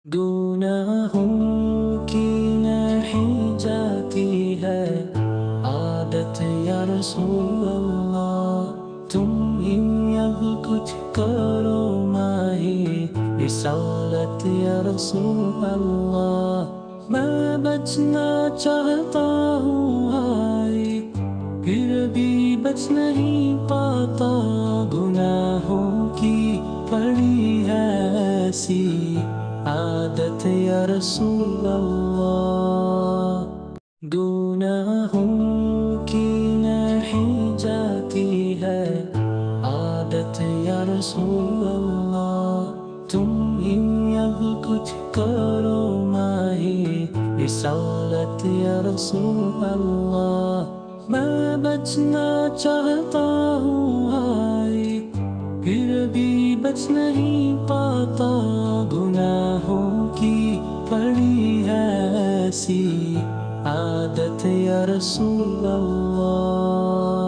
گناہوں کی نہیں جاتی ہے عادت یا رسول اللہ، تم ہی اب کچھ کرو ماہی رسالت یا رسول اللہ۔ میں بچنا چاہتا ہوں ہائے، پھر بھی بچ نہیں پاتا، گناہوں کی پڑی ہے ایسی عادت یا رسول اللہ۔ گناہوں کی نہیں جاتی ہے عادت یا رسول اللہ، تم ہی اب کچھ کرو ماہی رسالت یا رسول اللہ۔ میں بچنا چاہتا ہوں ہائے، پھر بھی بچ نہیں پاتا، گناہوں کی پڑی ہے ایسی عادت یا رسول اللہ۔